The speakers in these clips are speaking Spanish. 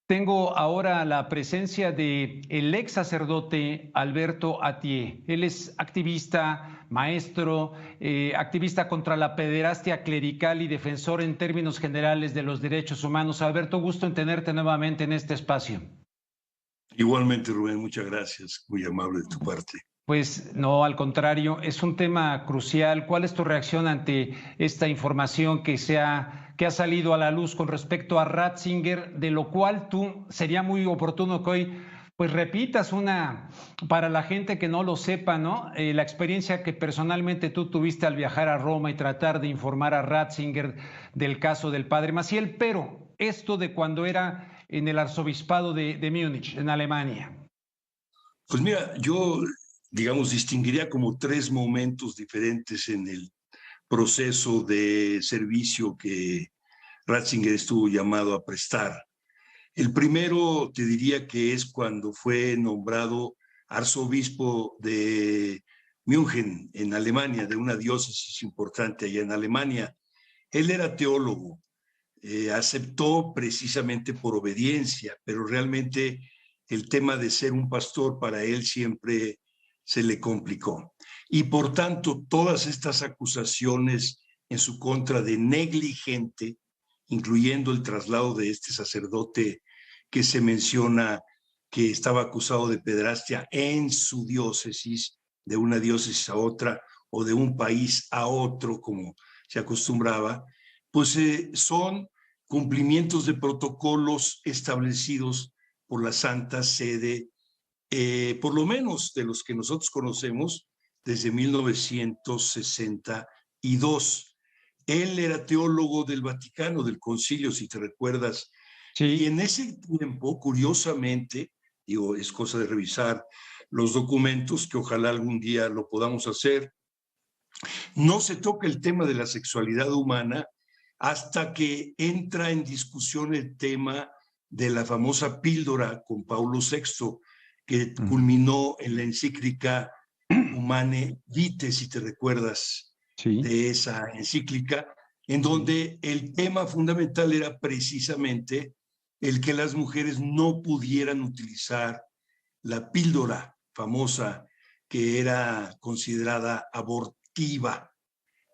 Tengo ahora la presencia de el ex sacerdote Alberto Atié. Él es activista, maestro, activista contra la pederastia clerical y defensor en términos generales de los derechos humanos. Alberto, gusto en tenerte nuevamente en este espacio. Igualmente, Rubén, muchas gracias. Muy amable de tu parte. Pues no, al contrario, es un tema crucial. ¿Cuál es tu reacción ante esta información que ha salido a la luz con respecto a Ratzinger, de lo cual tú sería muy oportuno que hoy pues repitas para la gente que no lo sepa, ¿no? La experiencia que personalmente tú tuviste al viajar a Roma y tratar de informar a Ratzinger del caso del padre Maciel, pero esto de cuando era en el arzobispado de Múnich, en Alemania. Pues mira, yo, digamos, distinguiría como tres momentos diferentes en el proceso de servicio que Ratzinger estuvo llamado a prestar. El primero te diría que es cuando fue nombrado arzobispo de München, en Alemania, de una diócesis importante allá en Alemania. Él era teólogo, aceptó precisamente por obediencia, pero realmente el tema de ser un pastor para él siempre se le complicó. Y por tanto, todas estas acusaciones en su contra de negligente, incluyendo el traslado de este sacerdote que se menciona que estaba acusado de pederastia en su diócesis, de una diócesis a otra o de un país a otro, como se acostumbraba, pues son cumplimientos de protocolos establecidos por la Santa Sede, por lo menos de los que nosotros conocemos desde 1962. Él era teólogo del Vaticano, del Concilio, si te recuerdas, y Sí. en ese tiempo, curiosamente, digo, es cosa de revisar los documentos, que ojalá algún día lo podamos hacer, no se toca el tema de la sexualidad humana hasta que entra en discusión el tema de la famosa píldora con Paulo VI, que culminó en la encíclica Humane Vitae, si te recuerdas Sí. de esa encíclica, en donde el tema fundamental era precisamente el que las mujeres no pudieran utilizar la píldora famosa que era considerada abortiva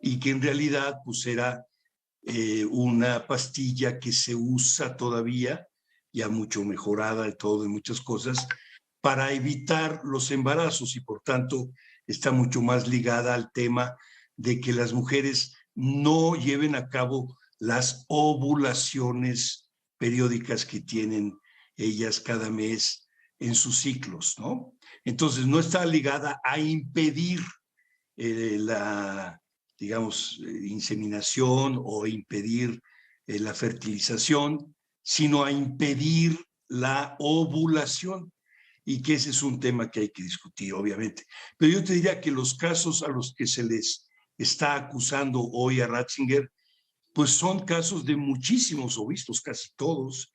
y que en realidad pues era una pastilla que se usa todavía, ya mucho mejorada y todo, en muchas cosas, para evitar los embarazos y por tanto está mucho más ligada al tema de que las mujeres no lleven a cabo las ovulaciones periódicas que tienen ellas cada mes en sus ciclos, ¿no? Entonces no está ligada a impedir la, digamos, inseminación o impedir la fertilización, sino a impedir la ovulación, y que ese es un tema que hay que discutir, obviamente. Pero yo te diría que los casos a los que se les está acusando hoy a Ratzinger, pues son casos de muchísimos obispos, casi todos,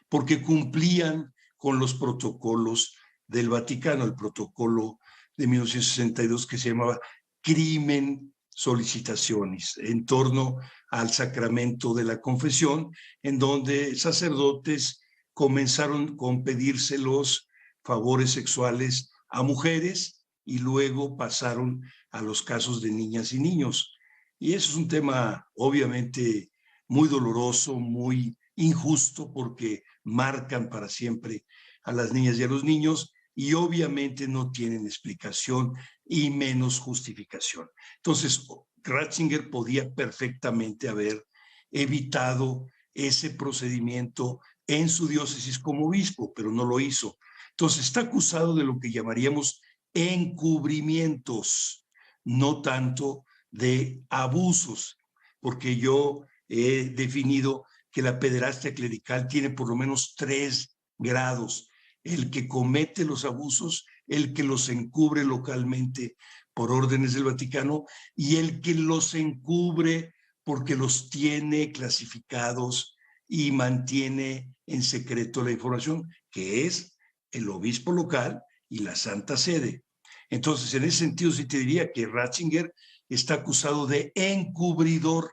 porque cumplían con los protocolos del Vaticano, el protocolo de 1962 que se llamaba Crimen Solicitaciones, en torno al sacramento de la confesión, en donde sacerdotes comenzaron con pedirse los favores sexuales a mujeres y luego pasaron a los casos de niñas y niños. Y eso es un tema obviamente muy doloroso, muy injusto, porque marcan para siempre a las niñas y a los niños y obviamente no tienen explicación y menos justificación. Entonces, Ratzinger podía perfectamente haber evitado ese procedimiento en su diócesis como obispo, pero no lo hizo. Entonces, está acusado de lo que llamaríamos encubrimientos, no tanto de abusos, porque yo he definido que la pederastia clerical tiene por lo menos 3 grados: el que comete los abusos, el que los encubre localmente por órdenes del Vaticano y el que los encubre porque los tiene clasificados y mantiene en secreto la información, que es el obispo local y la Santa Sede. Entonces, en ese sentido, sí te diría que Ratzinger está acusado de encubridor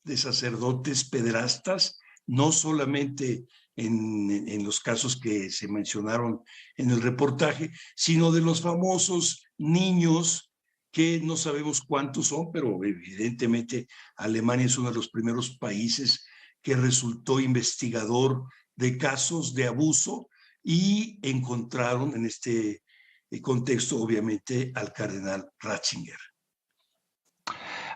de sacerdotes pederastas, no solamente en los casos que se mencionaron en el reportaje, sino de los famosos niños que no sabemos cuántos son, pero evidentemente Alemania es uno de los primeros países que resultó investigador de casos de abuso y encontraron en este contexto, obviamente, al cardenal Ratzinger.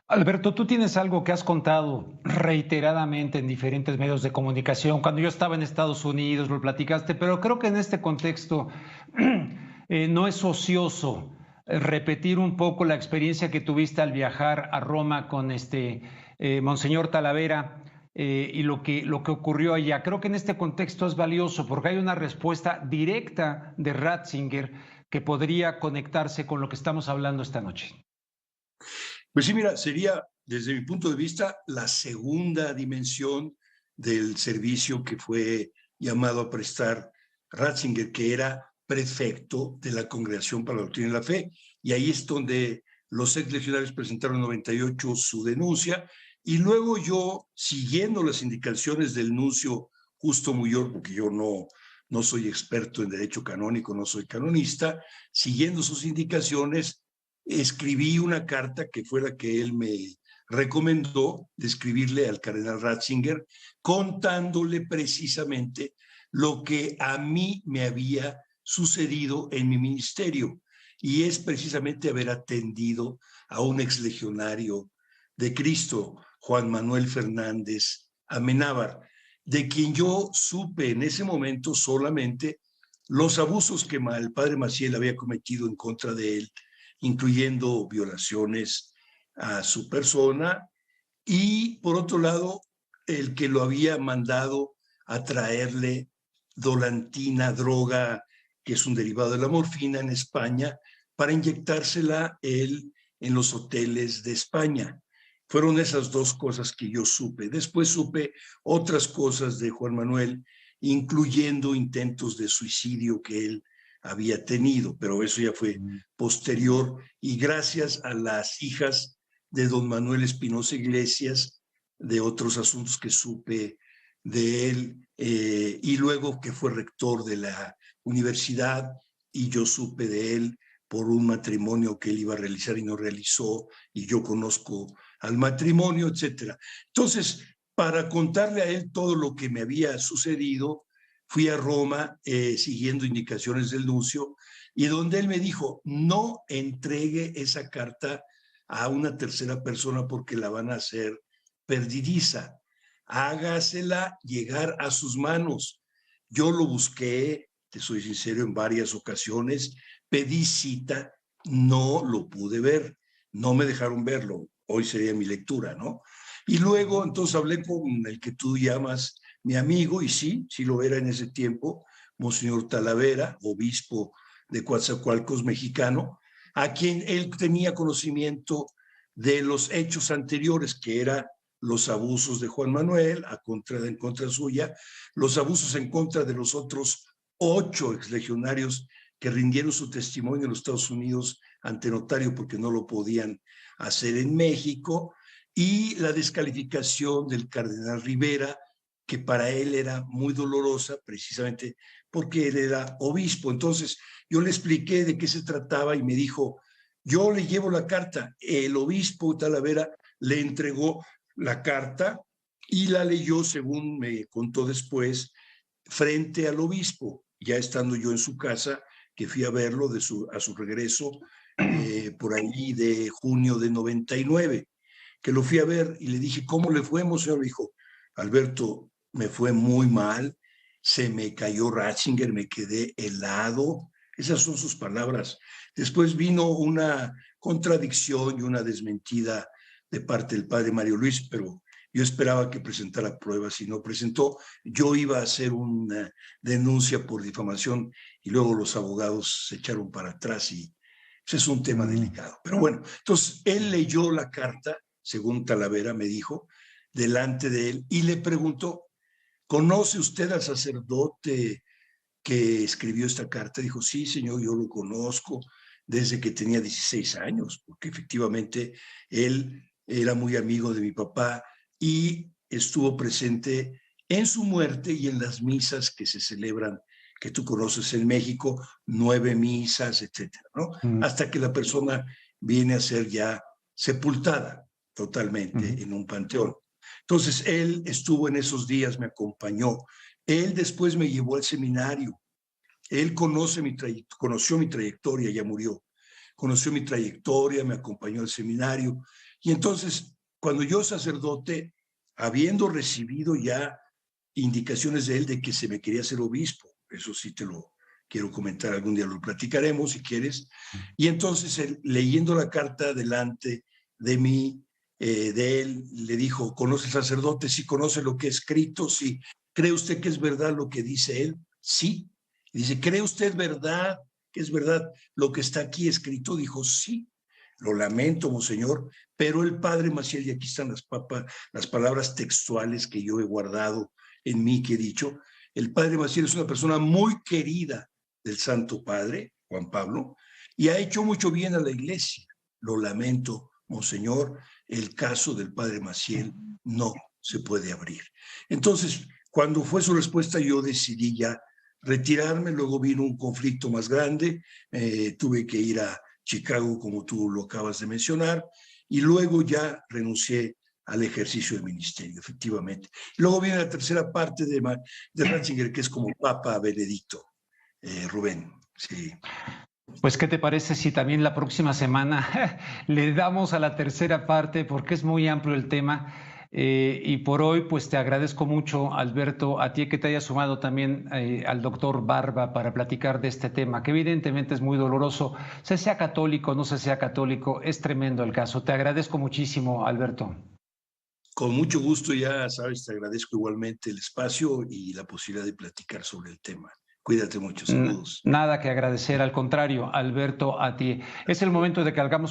Alberto, tú tienes algo que has contado reiteradamente en diferentes medios de comunicación. Cuando yo estaba en Estados Unidos lo platicaste, pero creo que en este contexto no es ocioso repetir un poco la experiencia que tuviste al viajar a Roma con Monseñor Talavera y lo que ocurrió allá. Creo que en este contexto es valioso porque hay una respuesta directa de Ratzinger que podría conectarse con lo que estamos hablando esta noche. Pues sí, mira, sería, desde mi punto de vista, la segunda dimensión del servicio que fue llamado a prestar Ratzinger, que era prefecto de la Congregación para la Doctrina de la Fe. Y ahí es donde los ex legionarios presentaron en 98 su denuncia. Y luego yo, siguiendo las indicaciones del nuncio Justo Muyor, porque yo no soy experto en derecho canónico, no soy canonista, siguiendo sus indicaciones, escribí una carta que fue la que él me recomendó de escribirle al cardenal Ratzinger, contándole precisamente lo que a mí me había sucedido en mi ministerio, y es precisamente haber atendido a un exlegionario de Cristo, Juan Manuel Fernández Amenábar, de quien yo supe en ese momento solamente los abusos que el padre Maciel había cometido en contra de él, incluyendo violaciones a su persona, y por otro lado, el que lo había mandado a traerle dolantina, droga, que es un derivado de la morfina en España, para inyectársela él en los hoteles de España. Fueron esas dos cosas que yo supe. Después supe otras cosas de Juan Manuel, incluyendo intentos de suicidio que él había tenido, pero eso ya fue posterior, y gracias a las hijas de don Manuel Espinosa Iglesias, de otros asuntos que supe de él, y luego que fue rector de la universidad, y yo supe de él por un matrimonio que él iba a realizar y no realizó, y yo conozco al matrimonio, etcétera. Entonces, para contarle a él todo lo que me había sucedido, fui a Roma siguiendo indicaciones del nuncio, y donde él me dijo, no entregue esa carta a una tercera persona porque la van a hacer perdidiza. Hágasela llegar a sus manos. Yo lo busqué, te soy sincero, en varias ocasiones, pedí cita, no lo pude ver, no me dejaron verlo. Hoy sería mi lectura, ¿no? Y luego entonces hablé con el que tú llamas mi amigo, y sí lo era en ese tiempo, Monseñor Talavera, obispo de Coatzacoalcos, mexicano, a quien él tenía conocimiento de los hechos anteriores, que eran los abusos de Juan Manuel en contra suya, los abusos en contra de los otros 8 exlegionarios que rindieron su testimonio en los Estados Unidos ante notario porque no lo podían hacer en México, y la descalificación del cardenal Rivera, que para él era muy dolorosa precisamente porque él era obispo. Entonces yo le expliqué de qué se trataba y me dijo, yo le llevo la carta. El obispo Talavera le entregó la carta y la leyó, según me contó después, frente al obispo, ya estando yo en su casa, que fui a verlo a su regreso por ahí de junio de 99, que lo fui a ver y le dije, ¿cómo le fue, monseñor? Me dijo, Alberto, me fue muy mal, se me cayó Ratzinger, me quedé helado. Esas son sus palabras. Después vino una contradicción y una desmentida de parte del padre Mario Luis, pero yo esperaba que presentara pruebas y no presentó. Yo iba a hacer una denuncia por difamación y luego los abogados se echaron para atrás, y pues, es un tema delicado. Pero bueno, entonces él leyó la carta, según Talavera me dijo, delante de él, y le preguntó, ¿conoce usted al sacerdote que escribió esta carta? Dijo, sí, señor, yo lo conozco desde que tenía 16 años, porque efectivamente él era muy amigo de mi papá y estuvo presente en su muerte y en las misas que se celebran, que tú conoces en México, 9 misas, etcétera, ¿no? Hasta que la persona viene a ser ya sepultada totalmente en un panteón. Entonces, él estuvo en esos días, me acompañó. Él después me llevó al seminario. Él conoció mi trayectoria, ya murió. Conoció mi trayectoria, me acompañó al seminario. Y entonces, cuando yo sacerdote, habiendo recibido ya indicaciones de él de que se me quería hacer obispo, eso sí te lo quiero comentar, algún día lo platicaremos si quieres, y entonces él, leyendo la carta delante de mí, de él, le dijo, ¿conoce el sacerdote? Sí, conoce lo que he escrito, sí. ¿Cree usted que es verdad lo que dice él? Sí. Y dice, ¿cree usted verdad que es verdad lo que está aquí escrito? Dijo, sí. Lo lamento, monseñor, pero el padre Maciel, y aquí están las palabras textuales que yo he guardado en mí, que he dicho, el padre Maciel es una persona muy querida del Santo Padre, Juan Pablo, y ha hecho mucho bien a la iglesia. Lo lamento, monseñor, el caso del padre Maciel no se puede abrir. Entonces, cuando fue su respuesta, yo decidí ya retirarme, luego vino un conflicto más grande, tuve que ir a Chicago, como tú lo acabas de mencionar, y luego ya renuncié al ejercicio del ministerio, efectivamente. Luego viene la tercera parte de Ratzinger, que es como Papa Benedicto, Rubén. Sí. Pues, ¿qué te parece si también la próxima semana le damos a la tercera parte? Porque es muy amplio el tema. Y por hoy, pues te agradezco mucho, Alberto, a ti que te hayas sumado también al doctor Barba para platicar de este tema, que evidentemente es muy doloroso. Se sea católico, no se sea católico, es tremendo el caso. Te agradezco muchísimo, Alberto. Con mucho gusto, ya sabes, te agradezco igualmente el espacio y la posibilidad de platicar sobre el tema. Cuídate mucho, saludos. Nada que agradecer, al contrario, Alberto, a ti. Es el momento de que hagamos